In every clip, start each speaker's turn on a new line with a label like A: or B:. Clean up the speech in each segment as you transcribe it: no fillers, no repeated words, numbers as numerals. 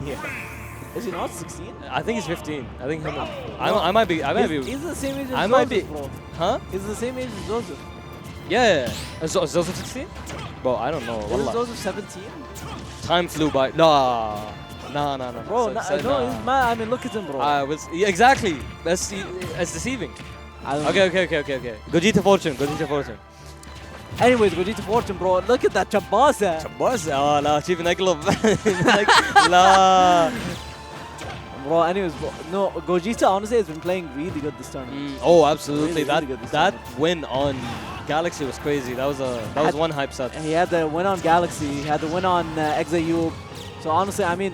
A: here. Is he not 16?
B: I think he's 15. I think I might be.
A: He's the same age as
B: I might be.
A: Joseph, bro.
B: Huh?
A: He's the same age as Joseph.
B: Yeah. Is Joseph 16? Bro, I don't know.
A: Is Joseph 17?
B: Time flew by. No.
A: Bro, no, he's mad. I mean, look at him, bro.
B: Yeah, exactly. That's deceiving. Okay. Gogeta Fortune.
A: Anyways, Gogeta Fortune, bro. Look at that Chabasa.
B: Oh, لا شوف نقلب. لا.
A: Bro, anyways, bro, no, Gogeta honestly has been playing really good this tournament.
B: Oh, absolutely.
A: Really good this
B: that
A: tournament.
B: win on Galaxy was crazy. That was one hype set.
A: He had the win on Galaxy. He had the win on Exayub. So honestly, I mean,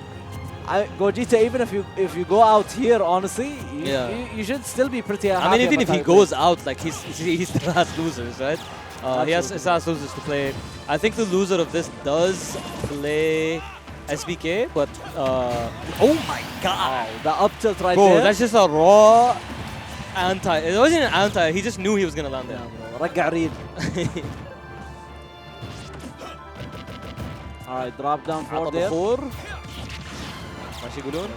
A: Gogeta, even if you go out here, honestly, you should still be pretty happy.
B: I mean, even if he goes out, like he still has losers, right? He has losers to play. I think the loser of this does play SBK, but oh my god,
A: the up tilt right
B: bro,
A: there.
B: that's just a raw anti. It wasn't an anti. He just knew he was gonna land there.
A: رجع ريد. All right, drop down for there.
B: ماشي يقولون.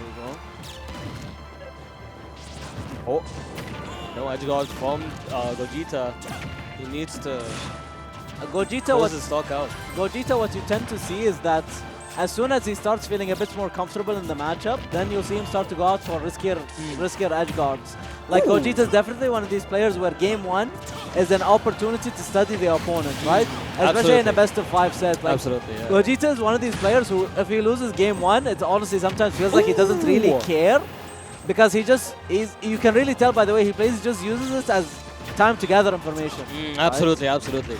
B: Oh, no edge guard from Gogeta. He needs to close his stock out.
A: Gogeta, what you tend to see is that as soon as he starts feeling a bit more comfortable in the matchup, then you'll see him start to go out for riskier edge guards. Like Gogeta is definitely one of these players where game one is an opportunity to study the opponent, right? Especially in a best of 5 set. Like,
B: absolutely, yeah.
A: Gogeta is one of these players who, if he loses game one, it honestly sometimes feels like he doesn't really care, because you can really tell by the way he plays, he just uses it as time to gather information.
B: Absolutely, absolutely.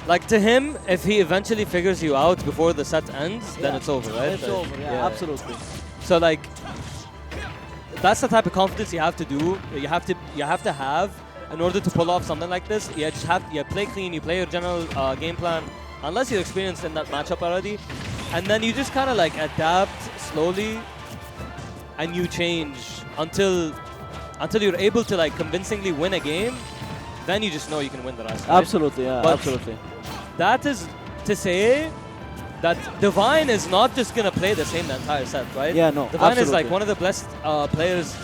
B: Like to him, if he eventually figures you out before the set ends, then it's over, right?
A: It's over, yeah, absolutely.
B: So like, that's the type of confidence you have to do. You have to have in order to pull off something like this. You just you play clean, you play your general game plan, unless you're experienced in that matchup already, and then you just kind of like adapt slowly, and you change until you're able to like convincingly win a game. Then you just know you can win the rest. Right?
A: Absolutely, yeah,
B: but
A: absolutely.
B: That is to say that Divine is not just going to play the same the entire set, right?
A: Yeah, no,
B: Divine
A: absolutely.
B: is like one of the best players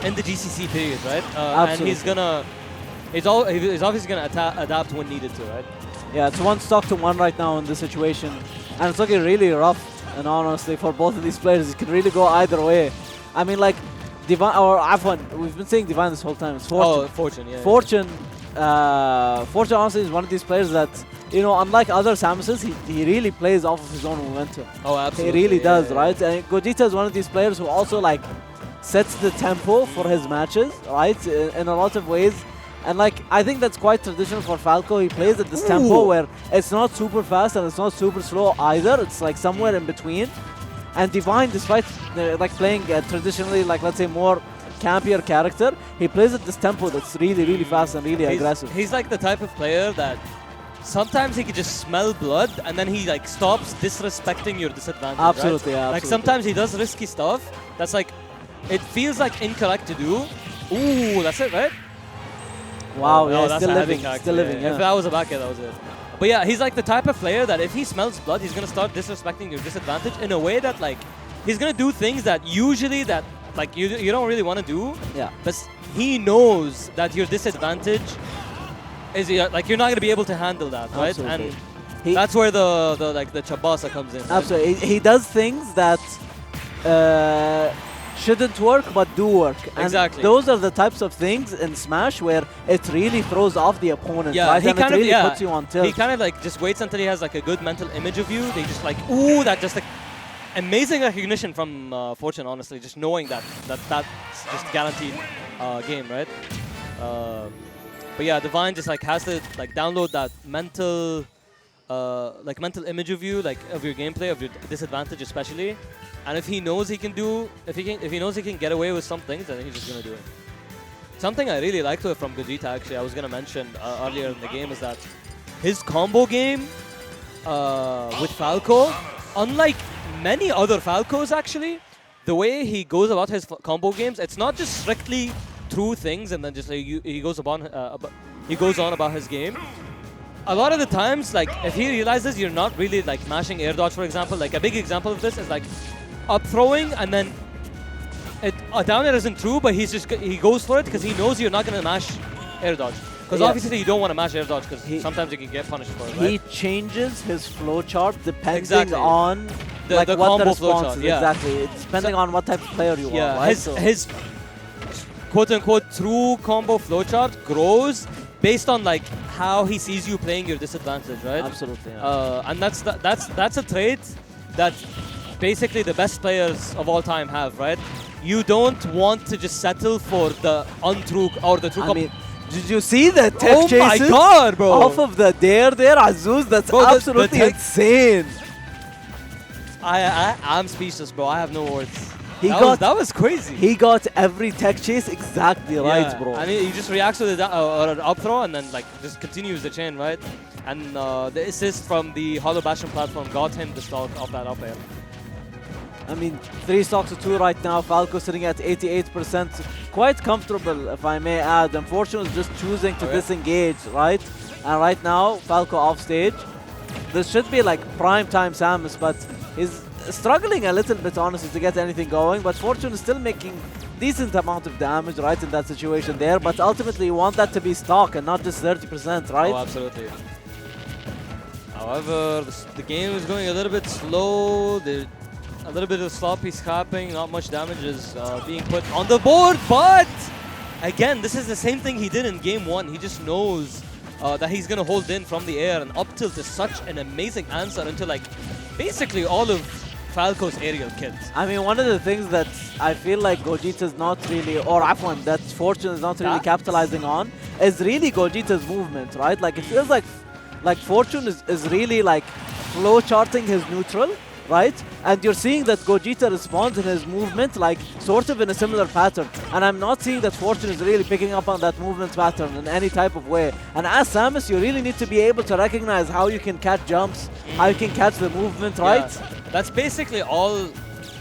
B: in the GCC period, right? And he's obviously going to adapt when needed to, right?
A: Yeah, it's 1 stock to 1 right now in this situation. And it's looking really rough, and honestly, for both of these players, it can really go either way. I mean, like, Divine, or Afwan, we've been saying Divine this whole time. It's Fortune.
B: Oh, Fortune, yeah.
A: Fortune, Fortune honestly is one of these players that, you know, unlike other Samuses, he really plays off of his own momentum.
B: Oh, absolutely.
A: He really does, right? And Gogeta is one of these players who also, like, sets the tempo for his matches, right? In a lot of ways. And, like, I think that's quite traditional for Falco. He plays at this tempo where it's not super fast and it's not super slow either. It's, like, somewhere in between. And Divine, despite like playing traditionally, like, let's say, more campier character, he plays at this tempo that's really, really fast and really aggressive.
B: He's like the type of player that sometimes he can just smell blood and then he like stops disrespecting your disadvantage.
A: Absolutely,
B: right?
A: yeah.
B: Like sometimes he does risky stuff that's like, it feels like incorrect to do. Ooh, that's it, right?
A: Wow,
B: oh,
A: yeah,
B: that's
A: still living,
B: yeah. If that was a back air, that was it. But yeah, he's like the type of player that if he smells blood, he's gonna start disrespecting your disadvantage in a way that like, he's gonna do things that usually that like you don't really want to do.
A: Yeah.
B: But he knows that your disadvantage is like you're not gonna be able to handle that, right?
A: Absolutely.
B: And that's where the Chabasa comes in.
A: Absolutely, right? He does things that shouldn't work but do work. And
B: exactly.
A: Those are the types of things in Smash where it really throws off the opponent,
B: yeah,
A: right?
B: He
A: and
B: kind
A: it really
B: of,
A: puts you on tilt.
B: He kind of like just waits until he has like a good mental image of you. They just like, ooh, that just like amazing recognition from Fortune, honestly, just knowing that's just guaranteed game, right? But yeah, Divine just like has to like download that mental image of you, like of your gameplay, of your disadvantage especially. And if he knows he can do, if he knows he can get away with some things, then he's just gonna do it. Something I really liked from Gogeta, actually, I was gonna mention earlier in the game, is that his combo game with Falco, unlike many other Falcos, actually, the way he goes about his combo games, it's not just strictly through things and then just like, he goes on about his game. A lot of the times, like if he realizes you're not really like mashing air dodge, for example, like a big example of this is like up throwing and then down air isn't true, but he goes for it because he knows you're not gonna mash air dodge. Because obviously you don't want to mash air dodge because sometimes you can get punished for it.
A: He
B: right?
A: changes his flowchart depending on
B: the
A: what the
B: combo
A: response is.
B: flowchart. Yeah.
A: Exactly. It's depending on what type of player you are. Right?
B: His quote-unquote true combo flowchart grows based on like how he sees you playing your disadvantage, right?
A: Absolutely. Yeah.
B: And that's a trait that basically the best players of all time have, right? You don't want to just settle for the untrue or the true.
A: I mean, did you see the tech chases?
B: Oh my god, bro!
A: Off of the dare there, Azuz, that's absolutely insane.
B: I'm speechless, bro. I have no words. That was crazy.
A: He got every tech chase exactly right, bro.
B: I mean, he just reacts with an up throw and then like just continues the chain, right? And the assist from the Hollow Bastion platform got him the stock of that up air.
A: I mean, 3 stocks to 2 right now. Falco sitting at 88%. Quite comfortable, if I may add. Unfortunately, just choosing to disengage, right? And right now, Falco off stage. This should be like prime time Samus, but he's struggling a little bit, honestly, to get anything going. But Fortune is still making decent amount of damage, right, in that situation there. But ultimately, you want that to be stock and not just 30%, right?
B: Oh, absolutely. However, the game is going a little bit slow. A little bit of sloppy scrapping, not much damage is being put on the board, but again, this is the same thing he did in game 1. He just knows that he's going to hold in from the air, and up tilt is such an amazing answer into like basically all of Falco's aerial kills.
A: I mean, one of the things that I feel like Gogeta is not really, or Afwan, that Fortune is not really capitalizing on, is really Gogeta's movement, right? Like, it feels like Fortune is really like flow charting his neutral, right? And you're seeing that Gogeta responds in his movement like sort of in a similar pattern. And I'm not seeing that Fortune is really picking up on that movement pattern in any type of way. And as Samus, you really need to be able to recognize how you can catch jumps, how you can catch the movement, right?
B: Yeah. That's basically all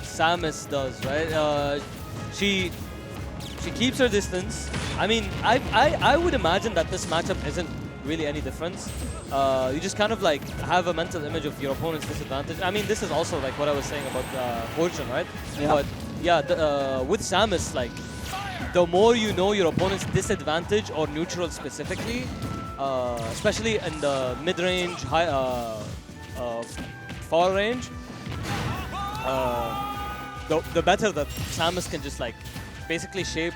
B: Samus does, right? She keeps her distance. I mean, I would imagine that this matchup isn't really any difference. You just kind of like have a mental image of your opponent's disadvantage. I mean, this is also like what I was saying about Fortune, right?
A: Yeah.
B: But yeah, with Samus, like the more you know your opponent's disadvantage or neutral specifically, especially in the mid-range, far range, the better that Samus can just like basically shape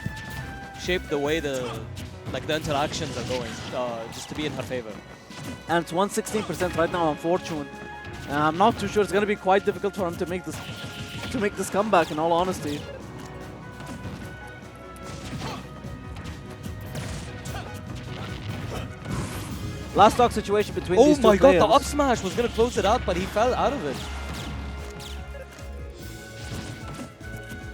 B: the way the interactions are going, just to be in her favor.
A: And it's 116% right now on Fortune. I'm not too sure. It's going to be quite difficult for him to make this comeback, in all honesty. Last stock situation between these two players.
B: Oh my god, the up smash was going to close it out, but he fell out of it.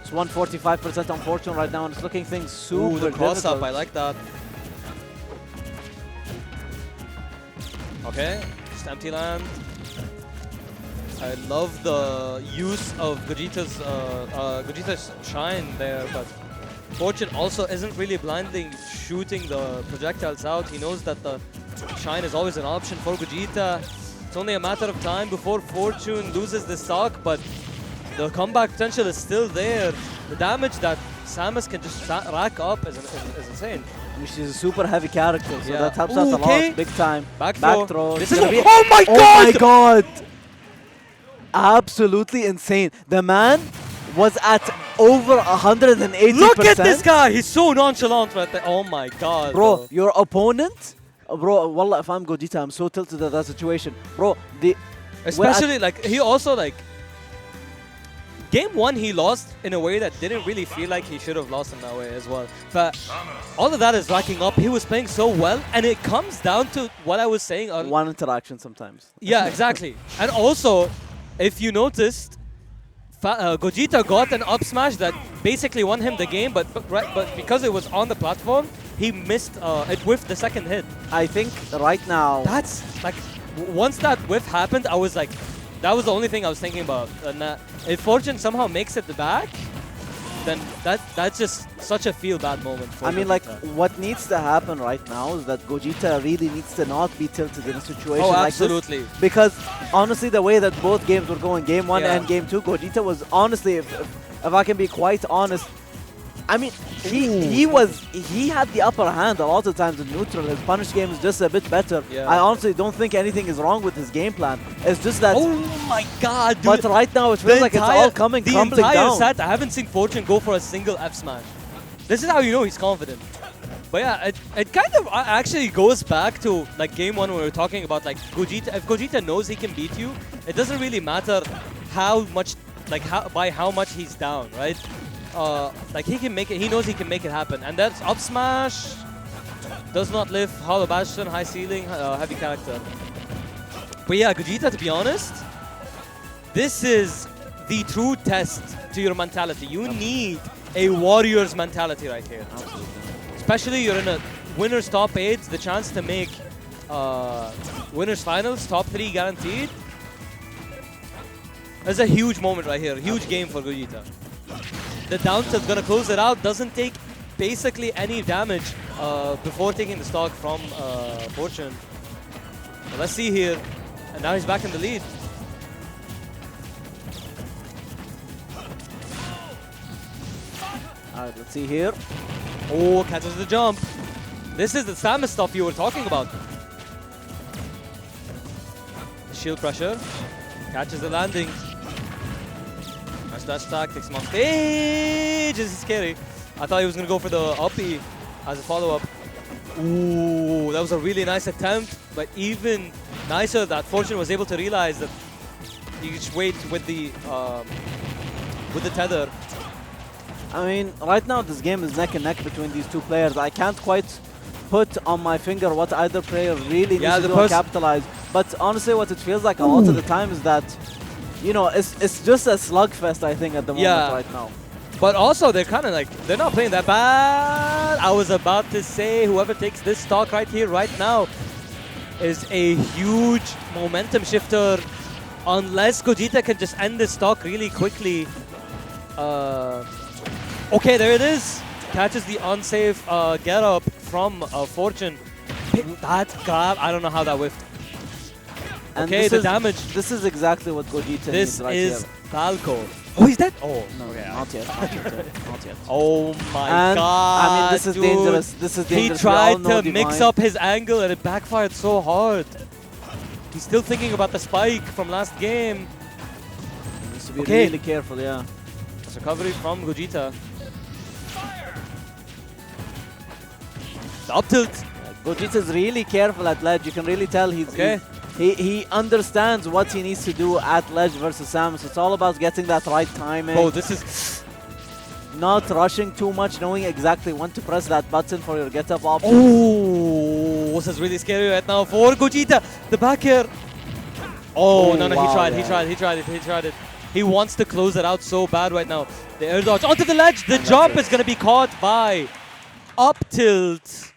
A: It's 145% on Fortune right now, and it's looking things super
B: the cross
A: difficult.
B: up, I like that. Okay, just empty land. I love the use of Gogeta's shine there, but Fortune also isn't really blindly shooting the projectiles out. He knows that the shine is always an option for Gogeta. It's only a matter of time before Fortune loses the stock, but the comeback potential is still there. The damage that Samus can just rack up is insane.
A: She's a super heavy character, so that helps us a lot, big time.
B: Back
A: throw.
B: This is oh my god!
A: Oh my god! Absolutely insane. The man was at over 180%.
B: Look at this guy! He's so nonchalant right there. Oh my god,
A: bro. Your opponent, bro. Wallah, if I'm Gogeta, I'm so tilted at that situation, bro.
B: Especially like he also like. Game 1, he lost in a way that didn't really feel like he should have lost in that way as well. But all of that is racking up. He was playing so well, and it comes down to what I was saying.
A: One interaction sometimes.
B: Yeah, exactly. And also, if you noticed, Gogeta got an up smash that basically won him the game, but because it was on the platform, he missed, it whiffed the second hit.
A: I think right now...
B: That's, like, once that whiff happened, I was like, that was the only thing I was thinking about. And if Fortune somehow makes it back, then that's just such a feel-bad moment for
A: I mean, like,
B: Gogeta.
A: what needs to happen right now is that Gogeta really needs to not be tilted in a situation
B: Oh,
A: like
B: absolutely.
A: this. Because, honestly, the way that both games were going, Game 1
B: Yeah.
A: and Game 2, Gogeta was, honestly, if I can be quite honest, I mean, he had the upper hand a lot of times in neutral. His punish game is just a bit better.
B: Yeah.
A: I honestly don't think anything is wrong with his game plan. It's just that...
B: Oh my god, dude.
A: But right now, it feels like it's all coming crumbling
B: The entire
A: down.
B: set, I haven't seen Fortune go for a single F smash. This is how you know he's confident. But yeah, it kind of actually goes back to like Game 1 when we were talking about like Gogeta. If Gogeta knows he can beat you, it doesn't really matter how much, like by how much he's down, right? Like he can make it. He knows he can make it happen, and that's up smash. Does not lift. Hollow Bastion, high ceiling, heavy character. But yeah, Gogeta, to be honest, this is the true test to your mentality. You need a warrior's mentality right here.
A: Absolutely.
B: Especially you're in a winner's top 8, the chance to make winner's finals, top 3 guaranteed. That's a huge moment right here. Huge game for Gogeta. The down tilt's gonna close it out. Doesn't take basically any damage before taking the stock from Fortune. But let's see here. And now he's back in the lead.
A: Alright, let's see here.
B: Oh, catches the jump. This is the Samus stuff you were talking about. Shield pressure. Catches the landing. Nice dash attack. Takes him off stage. This is scary. I thought he was going to go for the uppy as a follow-up. Ooh, that was a really nice attempt. But even nicer that Fortune was able to realize that you just wait with the tether.
A: I mean, right now this game is neck and neck between these two players. I can't quite put on my finger what either player really needs to do to capitalize. But honestly, what it feels like a lot of the time is that, you know, it's just a slugfest, I think, at the moment right now.
B: But also, they're kind of like, they're not playing that bad. I was about to say, whoever takes this stock right here, right now, is a huge momentum shifter. Unless Gogeta can just end this stock really quickly. Okay, there it is. Catches the unsafe get up from Fortune. That grab, I don't know how that whiffed.
A: And
B: okay, the damage.
A: This is exactly what Gogeta needs right here.
B: This is Falco. Oh, he's dead? Oh,
A: no,
B: okay,
A: not yet, not yet.
B: Oh my god.
A: I mean, this is dangerous. This is dangerous.
B: He tried to mix up his angle and it backfired so hard. He's still thinking about the spike from last game.
A: He needs to be really careful, yeah.
B: It's recovery from Gogeta. The up tilt.
A: Gogeta's really careful at ledge. You can really tell he understands what he needs to do at ledge versus Samus. It's all about getting that right timing.
B: Oh, this is
A: not rushing too much, knowing exactly when to press that button for your get up option.
B: Oh, this is really scary right now for Gogeta. The back air. Oh, no, wow, he tried it. He wants to close it out so bad right now. The air dodge onto the ledge. The jump is going to be caught by up tilt.